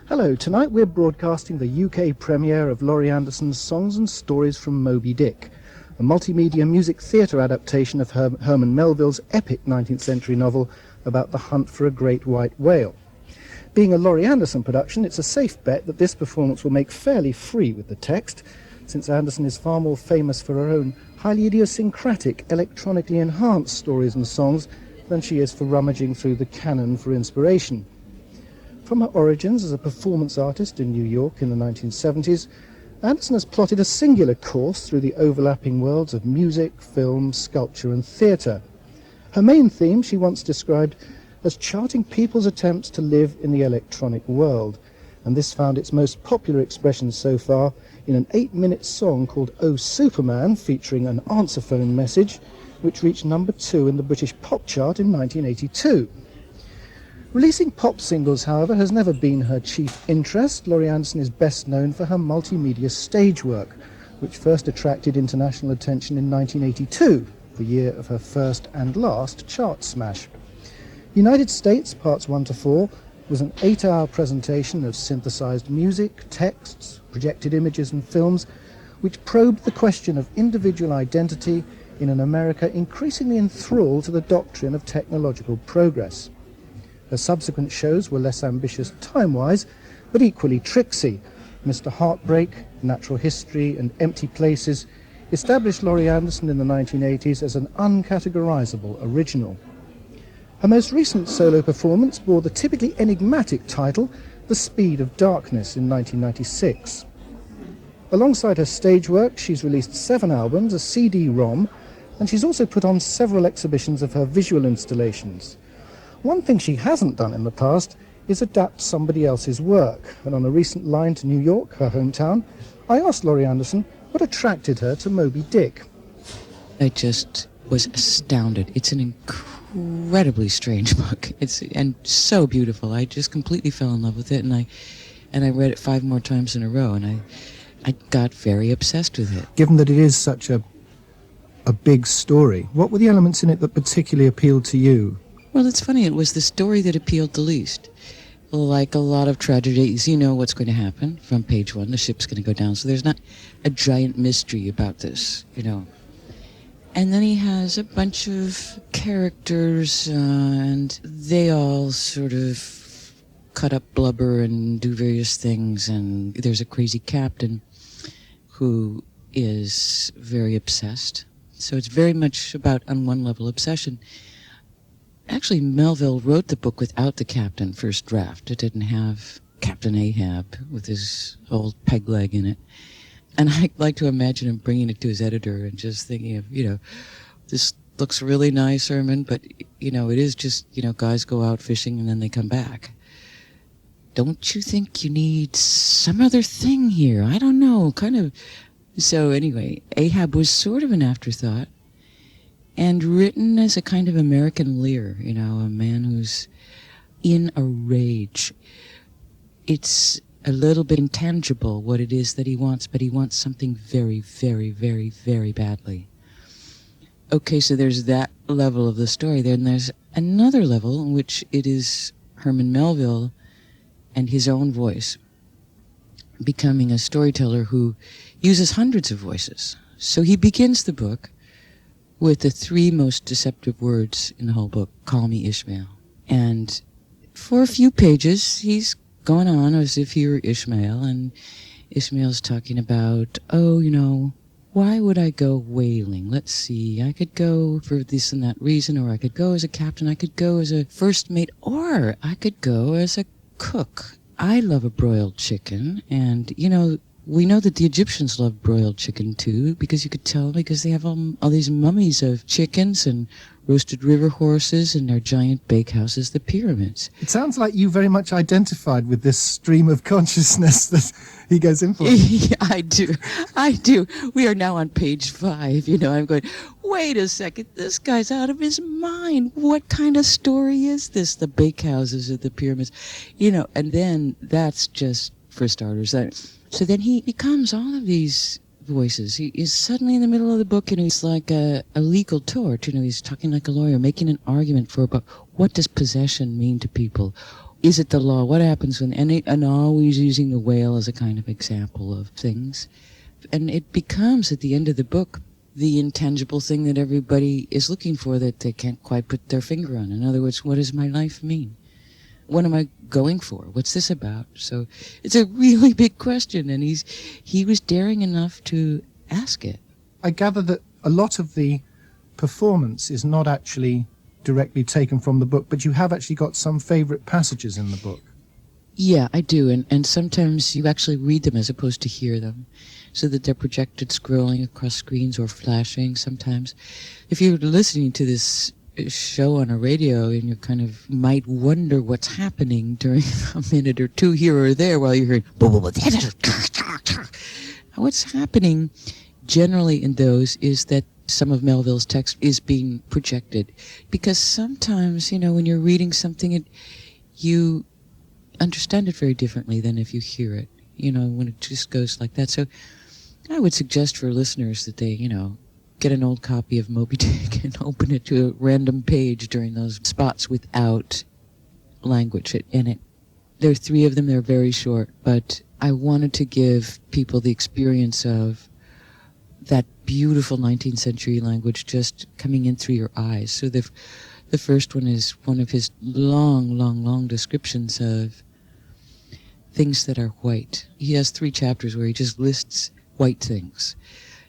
Hello, tonight we're broadcasting the UK premiere of Laurie Anderson's Songs and Stories from Moby Dick, a multimedia music theatre adaptation of Herman Melville's epic 19th century novel about the hunt for a great white whale. Being a Laurie Anderson production, it's a safe bet that this performance will make fairly free with the text, since Anderson is far more famous for her own highly idiosyncratic, electronically enhanced stories and songs than she is for rummaging through the canon for inspiration. From her origins as a performance artist in New York in the 1970s, Anderson has plotted a singular course through the overlapping worlds of music, film, sculpture and theatre. Her main theme she once described as charting people's attempts to live in the electronic world, and this found its most popular expression so far in an 8-minute song called Oh Superman, featuring an answer phone message, which reached number 2 in the British pop chart in 1982. Releasing pop singles, however, has never been her chief interest. Laurie Anderson is best known for her multimedia stage work, which first attracted international attention in 1982, the year of her first and last chart smash. United States, Parts 1 to 4, was an 8-hour presentation of synthesized music, texts, projected images and films, which probed the question of individual identity in an America increasingly enthralled to the doctrine of technological progress. Her subsequent shows were less ambitious time-wise, but equally tricksy. Mr. Heartbreak, Natural History and Empty Places established Laurie Anderson in the 1980s as an uncategorizable original. Her most recent solo performance bore the typically enigmatic title, The Speed of Darkness, in 1996. Alongside her stage work, she's released 7 albums, a CD-ROM, and she's also put on several exhibitions of her visual installations. One thing she hasn't done in the past is adapt somebody else's work, and on a recent line to New York, her hometown, I asked Laurie Anderson what attracted her to Moby Dick. I just was astounded. It's an incredibly strange book. And so beautiful. I just completely fell in love with it, and I read it 5 more times in a row, and I got very obsessed with it. Given that it is such a big story, what were the elements in it that particularly appealed to you? Well, it's funny. It was the story that appealed the least. Like a lot of tragedies, you know what's going to happen from page 1. The ship's going to go down. So there's not a giant mystery about this, you know. And then he has a bunch of characters, and they all sort of cut up blubber and do various things. And there's a crazy captain who is very obsessed. So it's very much about, on one level, obsession. Actually, Melville wrote the book without the captain, first draft. It didn't have Captain Ahab with his old peg leg in it. And I like to imagine him bringing it to his editor and just thinking of, you know, this looks really nice, Herman, but, you know, it is just, you know, guys go out fishing and then they come back. Don't you think you need some other thing here? I don't know, kind of. So anyway, Ahab was sort of an afterthought. And written as a kind of American Lear, you know, a man who's in a rage. It's a little bit intangible what it is that he wants, but he wants something very, very, very, very badly. Okay, so there's that level of the story. Then there's another level in which it is Herman Melville and his own voice becoming a storyteller who uses hundreds of voices. So he begins the book with the 3 most deceptive words in the whole book, call me Ishmael. And for a few pages, he's going on as if he were Ishmael, and Ishmael's talking about, oh, you know, why would I go whaling? Let's see, I could go for this and that reason, or I could go as a captain, I could go as a first mate, or I could go as a cook. I love a broiled chicken, and, you know, we know that the Egyptians loved broiled chicken, too, because you could tell, because they have all these mummies of chickens and roasted river horses and their giant bakehouses, the pyramids. It sounds like you very much identified with this stream of consciousness that he goes in for. Yeah, I do. We are now on page 5, you know, I'm going, wait a second, this guy's out of his mind. What kind of story is this? The bakehouses or the pyramids? You know, and then that's just, for starters, so then he becomes all of these voices. He is suddenly in the middle of the book, and he's like a legal tort. You know, he's talking like a lawyer, making an argument for about what does possession mean to people? is it the law? What happens when, and always using the whale as a kind of example of things. And it becomes, at the end of the book, the intangible thing that everybody is looking for that they can't quite put their finger on. In other words, what does my life mean? What am I going for? What's this about? So it's a really big question, and he was daring enough to ask it. I gather that a lot of the performance is not actually directly taken from the book, but you have actually got some favourite passages in the book. Yeah, I do, and sometimes you actually read them as opposed to hear them, so that they're projected scrolling across screens or flashing sometimes. If you're listening to this show on a radio and you kind of might wonder what's happening during a minute or two here or there while you're hearing what's happening generally in those is that some of Melville's text is being projected, because sometimes, you know, when you're reading something, you understand it very differently than if you hear it, you know, when it just goes like that. So I would suggest for listeners that they, you know, get an old copy of Moby Dick and open it to a random page during those spots without language in it. There are 3 of them. They're very short, but I wanted to give people the experience of that beautiful 19th century language just coming in through your eyes. So the first one is one of his long descriptions of things that are white. He has 3 chapters where he just lists white things.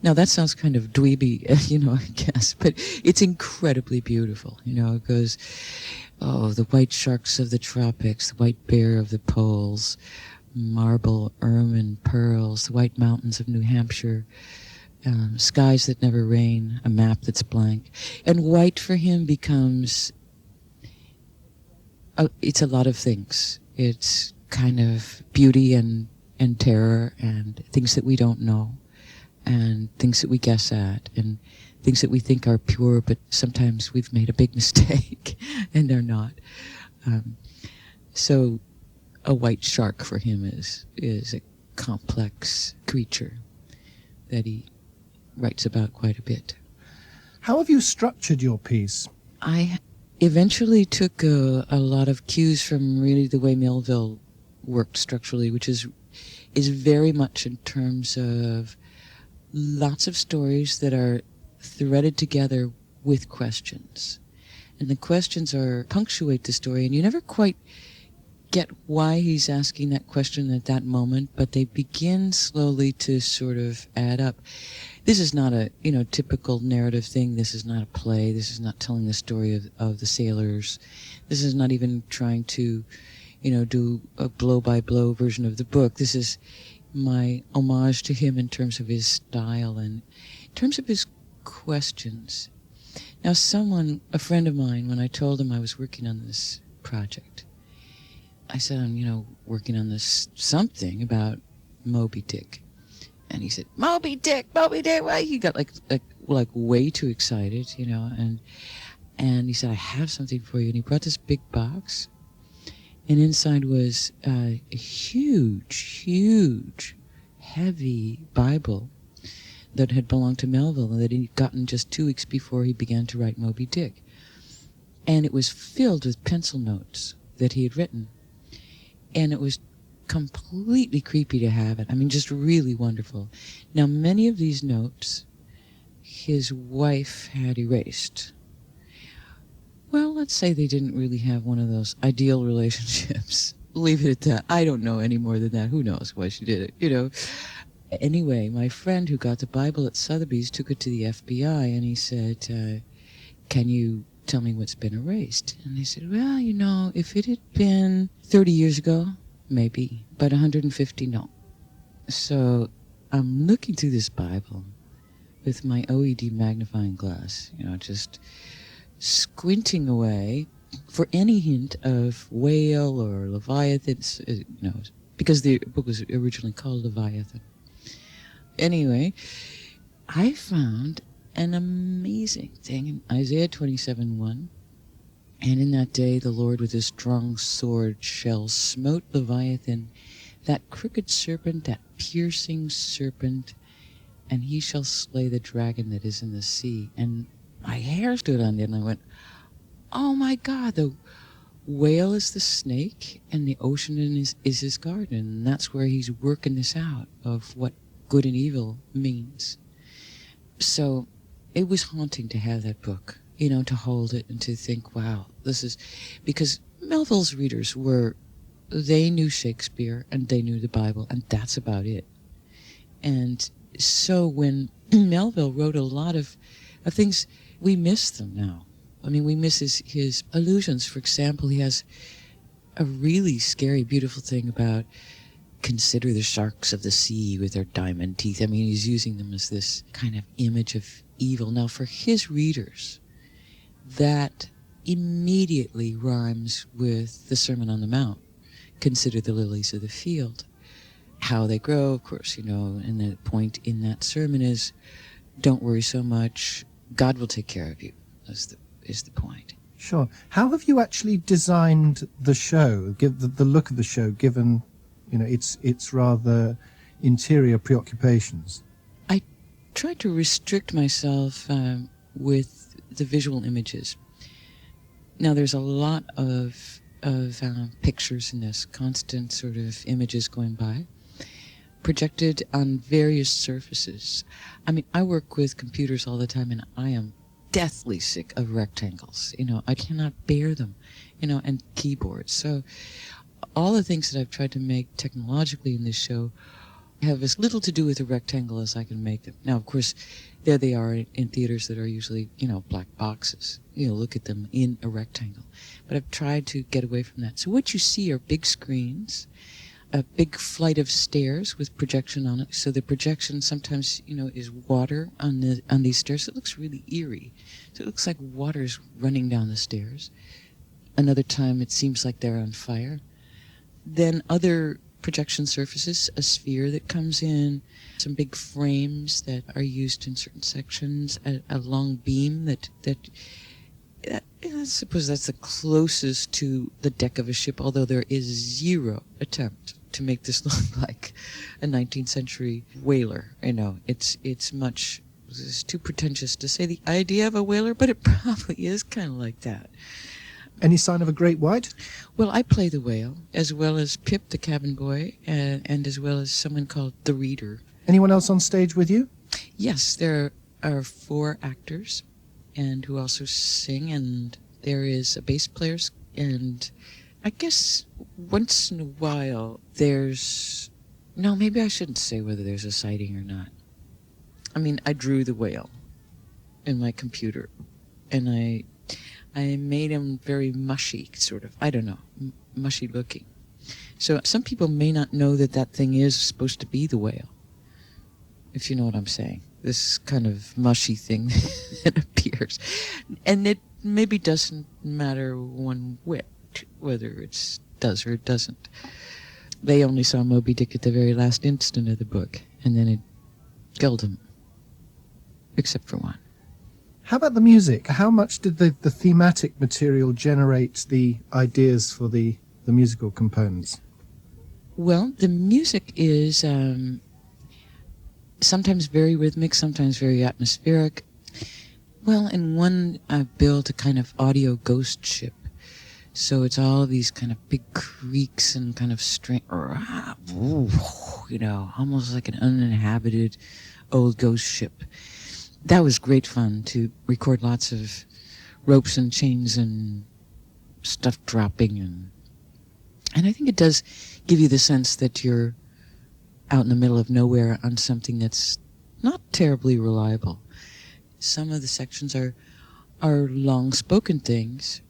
Now that sounds kind of dweeby, you know, I guess, but it's incredibly beautiful. You know, it goes, the white sharks of the tropics, the white bear of the poles, marble, ermine, pearls, the white mountains of New Hampshire, skies that never rain, a map that's blank. And white for him becomes, it's a lot of things. It's kind of beauty and terror and things that we don't know, and things that we guess at, and things that we think are pure, but sometimes we've made a big mistake and they're not. So a white shark for him is a complex creature that he writes about quite a bit. How have you structured your piece? I eventually took a lot of cues from really the way Melville worked structurally, which is very much in terms of lots of stories that are threaded together with questions. And the questions punctuate the story, and you never quite get why he's asking that question at that moment, but they begin slowly to sort of add up. This is not a, you know, typical narrative thing. This is not a play. This is not telling the story of the sailors. This is not even trying to, you know, do a blow-by-blow version of the book. This is my homage to him in terms of his style and in terms of his questions. Now a friend of mine, when I told him I was working on this project, I said, I'm, you know, working on this something about Moby Dick. And he said, Moby Dick, well, he got like way too excited, you know, and he said, I have something for you. And he brought this big box, and inside was a huge, heavy Bible that had belonged to Melville and that he'd gotten just 2 weeks before he began to write Moby Dick. And it was filled with pencil notes that he had written. And it was completely creepy to have it. I mean, just really wonderful. Now, many of these notes his wife had erased. Well, let's say they didn't really have one of those ideal relationships. Leave it at that. I don't know any more than that. Who knows why she did it, you know. Anyway, my friend who got the Bible at Sotheby's took it to the FBI, and he said, can you tell me what's been erased? And they said, well, you know, if it had been 30 years ago, maybe, but 150, no. So I'm looking through this Bible with my OED magnifying glass, you know, just squinting away for any hint of whale or Leviathan, you know, because the book was originally called Leviathan. Anyway, I found an amazing thing in Isaiah 27:1. And in that day the Lord with his strong sword shall smote Leviathan, that crooked serpent, that piercing serpent, and he shall slay the dragon that is in the sea. And my hair stood on end, and I went, oh my God, the whale is the snake, and the ocean is his garden. And that's where he's working this out of what good and evil means. So it was haunting to have that book, to hold it and to think, wow, this is... Because Melville's readers they knew Shakespeare and they knew the Bible, and that's about it. And so when Melville wrote a lot of things, we miss them now. I mean, we miss his allusions. For example, he has a really scary, beautiful thing about consider the sharks of the sea with their diamond teeth. I mean, he's using them as this kind of image of evil. Now, for his readers, that immediately rhymes with the Sermon on the Mount. Consider the lilies of the field. How they grow, of course, and the point in that sermon is, don't worry so much, God will take care of you, is the point. Sure. How have you actually designed the show, give the look of the show, given its rather interior preoccupations? I tried to restrict myself with the visual images. Now, there's a lot of pictures in this, constant sort of images going by, projected on various surfaces. I mean, I work with computers all the time, and I am deathly sick of rectangles. I cannot bear them, and keyboards. So all the things that I've tried to make technologically in this show have as little to do with a rectangle as I can make them. Now, of course, there they are in theaters that are usually, black boxes. Look at them in a rectangle. But I've tried to get away from that. So what you see are big screens, a big flight of stairs with projection on it. So the projection sometimes, is water on these stairs. It looks really eerie. So it looks like water's running down the stairs. Another time it seems like they're on fire. Then other projection surfaces, a sphere that comes in, some big frames that are used in certain sections, a long beam that I suppose that's the closest to the deck of a ship, although there is zero attempt to make this look like a 19th century whaler. It's too pretentious to say the idea of a whaler, but it probably is kind of like that. Any sign of a great white? Well, I play the whale, as well as Pip, the cabin boy, and as well as someone called the Reader. Anyone else on stage with you? Yes, there are 4 actors, and who also sing, and there is a bass player, and I guess once in a while maybe I shouldn't say whether there's a sighting or not. I mean, I drew the whale in my computer, and I made him very mushy, sort of, I don't know, mushy looking. So some people may not know that thing is supposed to be the whale, if you know what I'm saying. This kind of mushy thing that appears. And it maybe doesn't matter one whit whether it does or it doesn't. They only saw Moby Dick at the very last instant of the book, and then it killed him, except for one. How about the music? How much did the thematic material generate the ideas for the musical components? Well, the music is sometimes very rhythmic, sometimes very atmospheric. Well, in one, I built a kind of audio ghost ship. So it's all these kind of big creaks and kind of almost like an uninhabited old ghost ship. That was great fun to record lots of ropes and chains and stuff dropping. And I think it does give you the sense that you're out in the middle of nowhere on something that's not terribly reliable. Some of the sections are long-spoken things.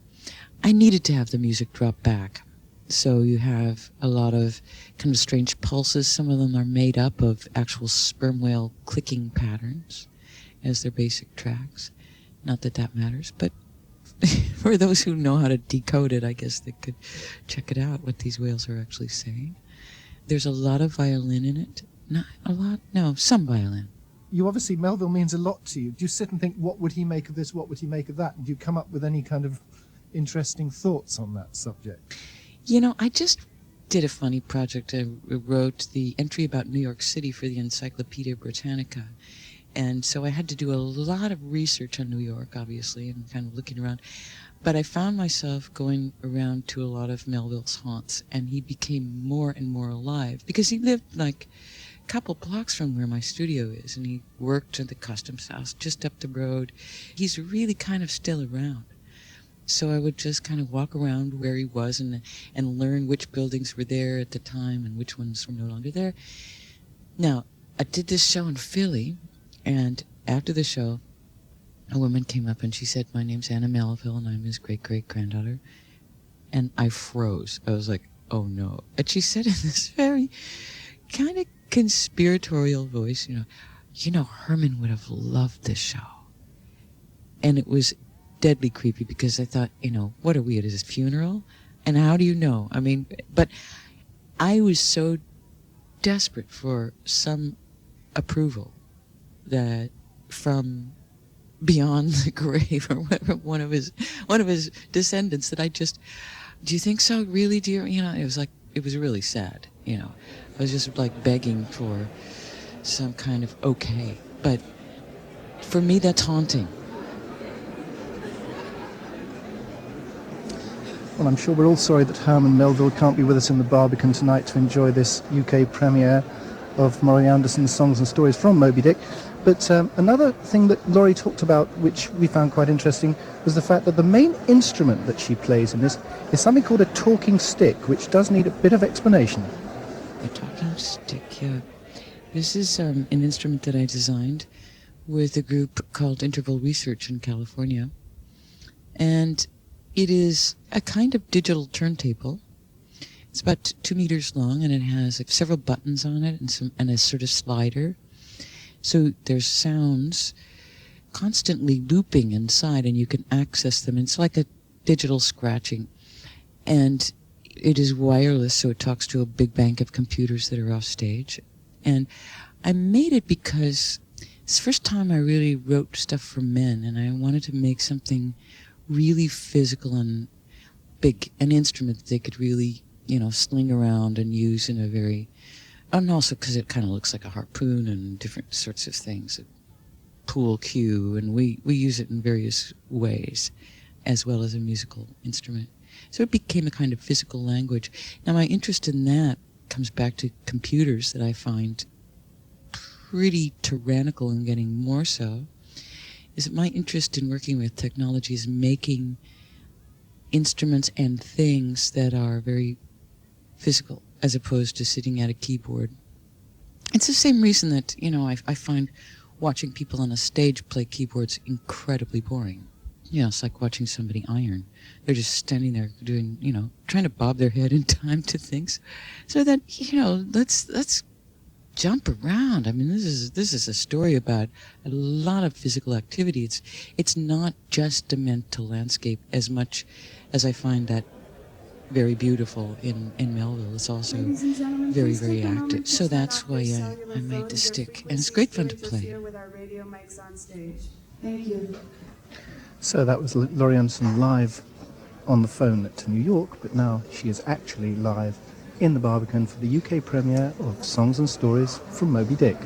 I needed to have the music drop back. So you have a lot of kind of strange pulses. Some of them are made up of actual sperm whale clicking patterns as their basic tracks. Not that matters, but for those who know how to decode it, I guess they could check it out, what these whales are actually saying. There's a lot of violin in it. Not a lot, no, some violin. You obviously, Melville means a lot to you. Do you sit and think, what would he make of this, what would he make of that? And do you come up with any kind of interesting thoughts on that subject? I just did a funny project. I wrote the entry about New York City for the Encyclopedia Britannica. And so I had to do a lot of research on New York, obviously, and kind of looking around. But I found myself going around to a lot of Melville's haunts, and he became more and more alive because he lived like a couple blocks from where my studio is, and he worked at the Customs House just up the road. He's really kind of still around. So I would just kind of walk around where he was and learn which buildings were there at the time and which ones were no longer there. Now, I did this show in Philly, and after the show, a woman came up and she said, "My name's Anna Melville and I'm his great-great-granddaughter." And I froze. I was like, oh no. And she said in this very kind of conspiratorial voice, you know, Herman would have loved this show. And it was deadly creepy because I thought, what are we at his funeral? And how do you know? I mean, but I was so desperate for some approval that from beyond the grave or whatever, one of his descendants, that I just, do you think so, really, dear? It was really sad. I was just like begging for some kind of okay. But for me, that's haunting. Well, I'm sure we're all sorry that Herman Melville can't be with us in the Barbican tonight to enjoy this UK premiere of Laurie Anderson's Songs and Stories from Moby Dick. But another thing that Laurie talked about, which we found quite interesting, was the fact that the main instrument that she plays in this is something called a talking stick, which does need a bit of explanation. A talking stick, yeah. This is an instrument that I designed with a group called Interval Research in California. And it is a kind of digital turntable. It's about 2 meters long, and it has several buttons on it and a sort of slider. So there's sounds constantly looping inside, and you can access them. It's like a digital scratching. And it is wireless, so it talks to a big bank of computers that are off stage. And I made it because it's the first time I really wrote stuff for men, and I wanted to make something really physical and big, an instrument that they could really, sling around and use in a very... And also because it kind of looks like a harpoon and different sorts of things, a pool cue, and we use it in various ways, as well as a musical instrument. So it became a kind of physical language. Now my interest in that comes back to computers that I find pretty tyrannical and getting more so, is that my interest in working with technology is making instruments and things that are very physical, as opposed to sitting at a keyboard. It's the same reason that, I find watching people on a stage play keyboards incredibly boring. It's like watching somebody iron. They're just standing there doing, trying to bob their head in time to things. So that, let's jump around. I mean, this is a story about a lot of physical activity. It's not just a mental landscape as much as I find that very beautiful in Melville. It's also very, very active. So that's why I made the stick. And it's great fun to play. Thank you. So that was Laurie Anderson live on the phone to New York, but now she is actually live in the Barbican for the UK premiere of Songs and Stories from Moby Dick.